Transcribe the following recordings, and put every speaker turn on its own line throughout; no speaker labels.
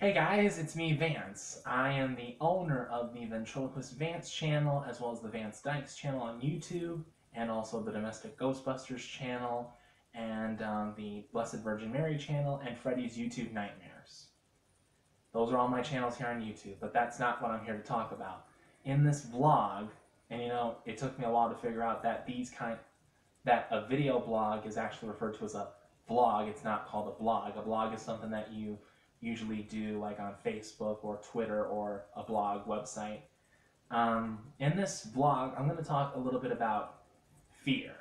Hey guys, it's me, Vance. I am the owner of the Ventriloquist Vance channel, as well as the Vance Dykes channel on YouTube, and also the Domestic Ghostbusters channel, and the Blessed Virgin Mary channel, and Freddy's YouTube Nightmares. Those are all my channels here on YouTube, but that's not what I'm here to talk about. In this vlog, and it took me a while to figure out that that a video blog is actually referred to as a vlog. It's not called a blog. A blog is something that you usually do like on Facebook or Twitter or a blog website. In this vlog, I'm going to talk a little bit about fear.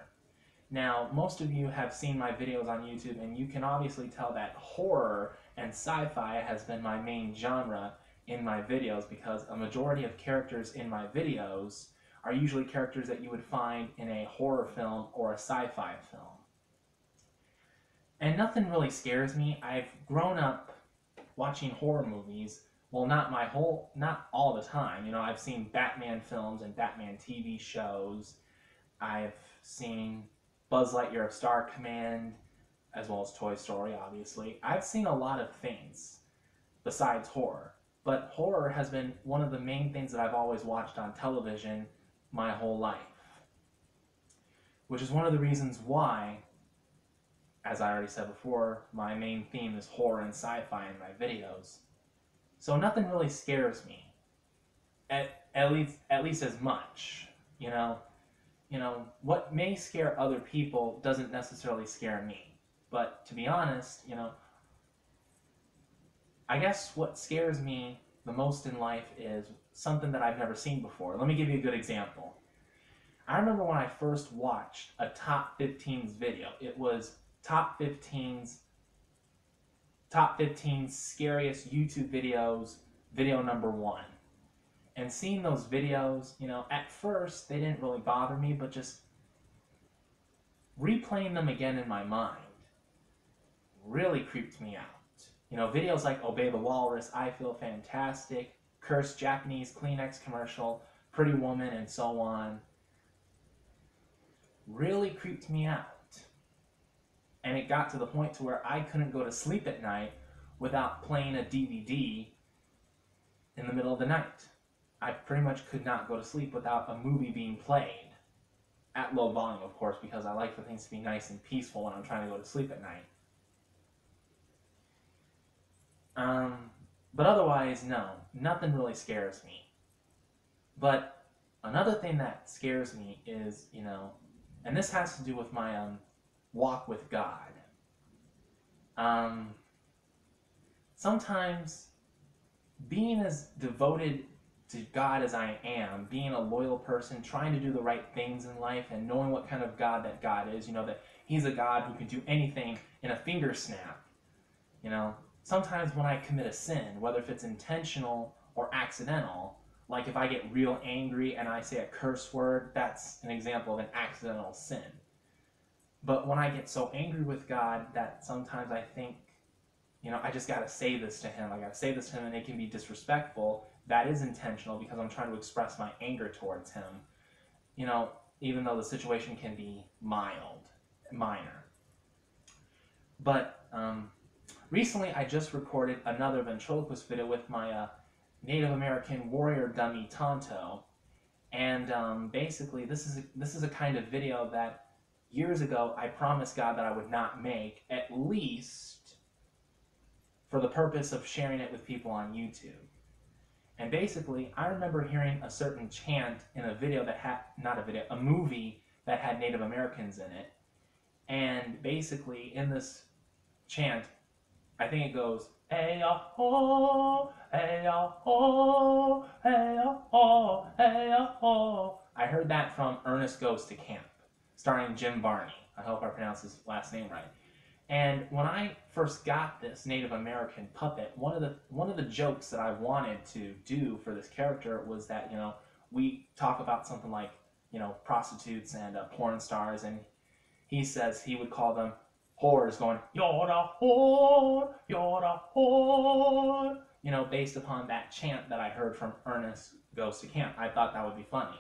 Now, most of you have seen my videos on YouTube, and you can obviously tell that horror and sci-fi has been my main genre in my videos, because a majority of characters in my videos are usually characters that you would find in a horror film or a sci-fi film. And nothing really scares me. I've grown up watching horror movies. Well, not all the time. I've seen Batman films and Batman TV shows. I've seen Buzz Lightyear of Star Command, as well as Toy Story, obviously. I've seen a lot of things besides horror. But horror has been one of the main things that I've always watched on television my whole life. Which is one of the reasons why, as I already said before, my main theme is horror and sci-fi in my videos. So nothing really scares me, at least as much. What may scare other people doesn't necessarily scare me. But to be honest, I guess what scares me the most in life is something that I've never seen before. Let me give you a good example. I remember when I first watched a Top 15s video. It was Top 15's scariest YouTube videos, video number 1. And seeing those videos, at first they didn't really bother me, but just replaying them again in my mind really creeped me out. Videos like Obey the Walrus, I Feel Fantastic, Cursed Japanese Kleenex Commercial, Pretty Woman, and so on, really creeped me out. And it got to the point to where I couldn't go to sleep at night without playing a DVD in the middle of the night. I pretty much could not go to sleep without a movie being played. At low volume, of course, because I like for things to be nice and peaceful when I'm trying to go to sleep at night. But otherwise, no, nothing really scares me. But another thing that scares me is, and this has to do with my walk with God. Sometimes being as devoted to God as I am, being a loyal person, trying to do the right things in life, and knowing what kind of God that God is, that He's a God who can do anything in a finger snap. Sometimes when I commit a sin, whether if it's intentional or accidental, like if I get real angry and I say a curse word, that's an example of an accidental sin. But when I get so angry with God that sometimes I think, I just got to say this to Him. I got to say this to Him, and it can be disrespectful. That is intentional because I'm trying to express my anger towards Him. Even though the situation can be minor. But recently I just recorded another ventriloquist video with my Native American warrior dummy Tonto. And basically this is a kind of video that years ago I promised God that I would not make, at least for the purpose of sharing it with people on YouTube. And basically, I remember hearing a certain chant in a video that had, a movie that had Native Americans in it. And basically, in this chant, I think it goes, "Hey-ya-ho, hey-ya-ho, hey-ya-ho, hey-ya-ho." I heard that from Ernest Goes to Camp, starring Jim Varney. I hope I pronounced his last name right. And when I first got this Native American puppet, one of the jokes that I wanted to do for this character was that, we talk about something like, prostitutes and porn stars, and he says he would call them whores, going, "You're a whore, you're a whore," based upon that chant that I heard from Ernest Goes to Camp. I thought that would be funny.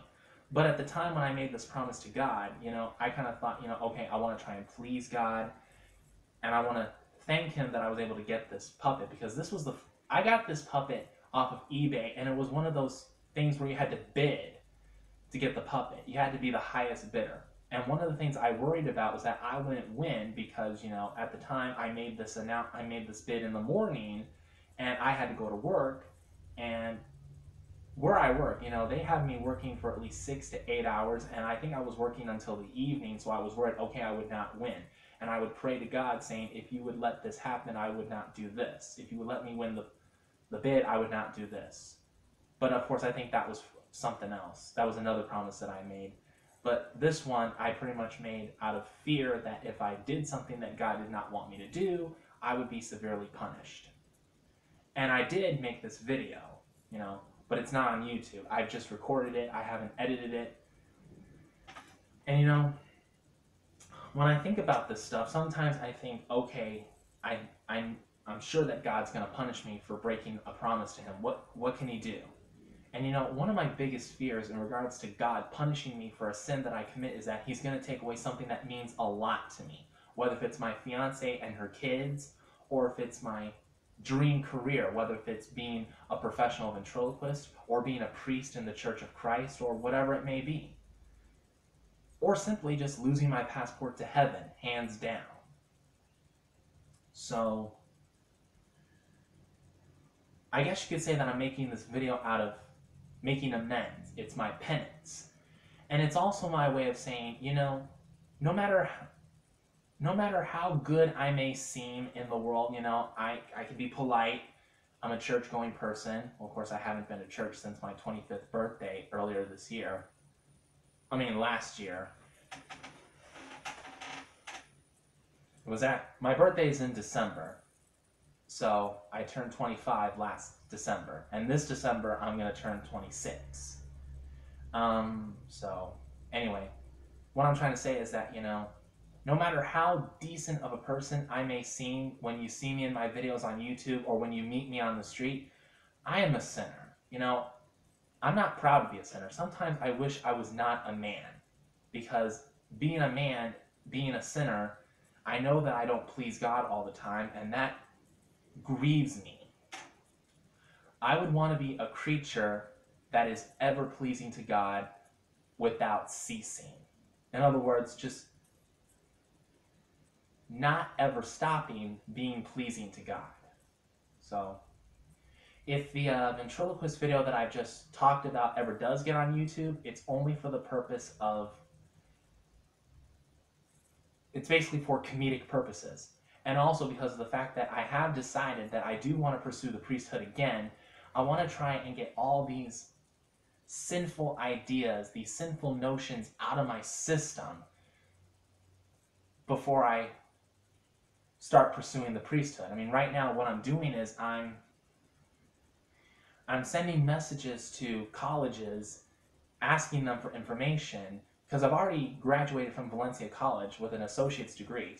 But at the time when I made this promise to God, I kind of thought, okay, I want to try and please God. And I want to thank Him that I was able to get this puppet, because this was I got this puppet off of eBay, and it was one of those things where you had to bid to get the puppet. You had to be the highest bidder. And one of the things I worried about was that I wouldn't win because, at the time I made this bid in the morning, and I had to go to work, and where I work, they have me working for at least 6 to 8 hours, and I think I was working until the evening, so I was worried, okay, I would not win. And I would pray to God saying, if you would let this happen, I would not do this. If you would let me win the bid, I would not do this. But of course, I think that was something else. That was another promise that I made. But this one, I pretty much made out of fear that if I did something that God did not want me to do, I would be severely punished. And I did make this video, but it's not on YouTube. I've just recorded it. I haven't edited it. And when I think about this stuff, sometimes I think, okay, I'm sure that God's going to punish me for breaking a promise to him. What can he do? And one of my biggest fears in regards to God punishing me for a sin that I commit is that he's going to take away something that means a lot to me. Whether if it's my fiance and her kids, or if it's my dream career, whether if it's being a professional ventriloquist, or being a priest in the Church of Christ, or whatever it may be. Or simply just losing my passport to heaven, hands down. So, I guess you could say that I'm making this video out of making amends. It's my penance. And it's also my way of saying, no matter how good I may seem in the world, I can be polite. I'm a church-going person. Well, of course, I haven't been to church since my 25th birthday earlier this year. Last year. My birthday's in December. So I turned 25 last December. And this December, I'm going to turn 26. So anyway, what I'm trying to say is that, no matter how decent of a person I may seem when you see me in my videos on YouTube or when you meet me on the street, I am a sinner. I'm not proud to be a sinner. Sometimes I wish I was not a man, because being a man, being a sinner, I know that I don't please God all the time, and that grieves me. I would want to be a creature that is ever pleasing to God without ceasing. In other words, just not ever stopping being pleasing to God. So, if the ventriloquist video that I've just talked about ever does get on YouTube, it's only for the purpose of, it's basically for comedic purposes. And also because of the fact that I have decided that I do want to pursue the priesthood again. I want to try and get all these sinful ideas, these sinful notions out of my system before I start pursuing the priesthood. Right now what I'm doing is I'm sending messages to colleges asking them for information, because I've already graduated from Valencia College with an associate's degree.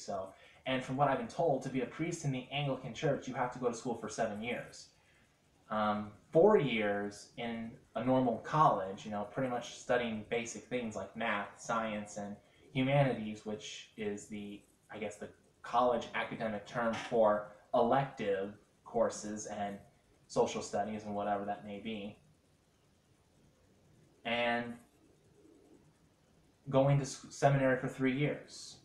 And from what I've been told, to be a priest in the Anglican Church, you have to go to school for 7 years. 4 years in a normal college, pretty much studying basic things like math, science, and humanities, which is the college academic term for elective courses and social studies and whatever that may be. And going to seminary for 3 years.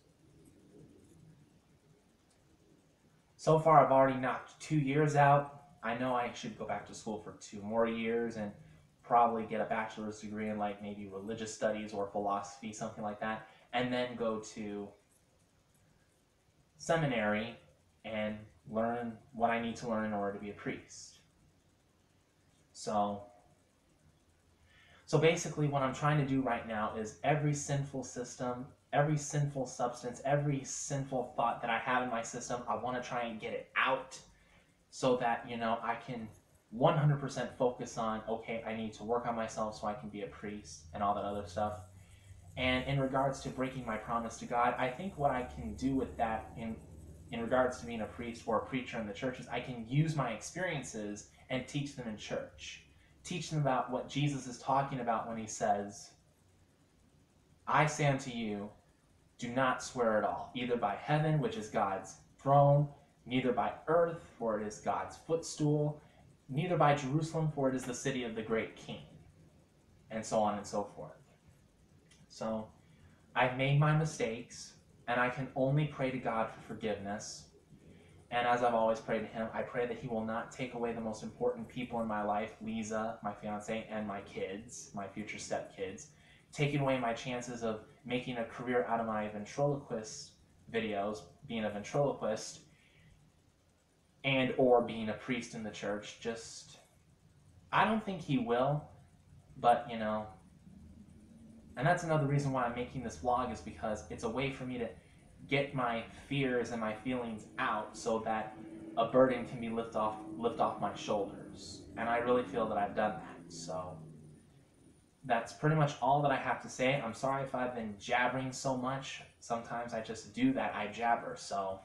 So far, I've already knocked 2 years out. I know I should go back to school for 2 more years and probably get a bachelor's degree in maybe religious studies or philosophy, something like that, and then go to seminary and learn what I need to learn in order to be a priest. So basically what I'm trying to do right now is every sinful system, every sinful substance, every sinful thought that I have in my system, I want to try and get it out so that, I can 100% focus on, okay, I need to work on myself so I can be a priest and all that other stuff. And in regards to breaking my promise to God, I think what I can do with that in regards to being a priest or a preacher in the church is I can use my experiences and teach them in church. Teach them about what Jesus is talking about when he says, I say unto you, do not swear at all, either by heaven, which is God's throne, neither by earth, for it is God's footstool, neither by Jerusalem, for it is the city of the great king, and so on and so forth. So I've made my mistakes, and I can only pray to God for forgiveness. And as I've always prayed to him, I pray that he will not take away the most important people in my life, Lisa, my fiance, and my kids, my future stepkids, taking away my chances of making a career out of my ventriloquist videos, being a ventriloquist, and or being a priest in the church. Just, I don't think he will, but and that's another reason why I'm making this vlog, is because it's a way for me to get my fears and my feelings out so that a burden can be lift off my shoulders. And I really feel that I've done that. So that's pretty much all that I have to say. I'm sorry if I've been jabbering so much. Sometimes I just do that, I jabber. So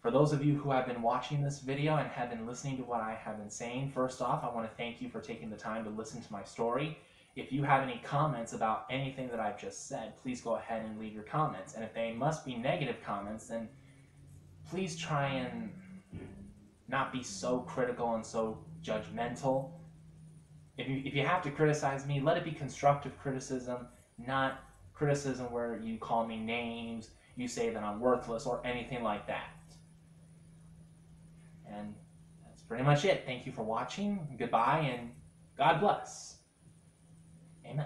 for those of you who have been watching this video and have been listening to what I have been saying, first off, I want to thank you for taking the time to listen to my story. If you have any comments about anything that I've just said, please go ahead and leave your comments. And if they must be negative comments, then please try and not be so critical and so judgmental. If you have to criticize me, let it be constructive criticism, not criticism where you call me names, you say that I'm worthless, or anything like that. And that's pretty much it. Thank you for watching. Goodbye, and God bless. Amen.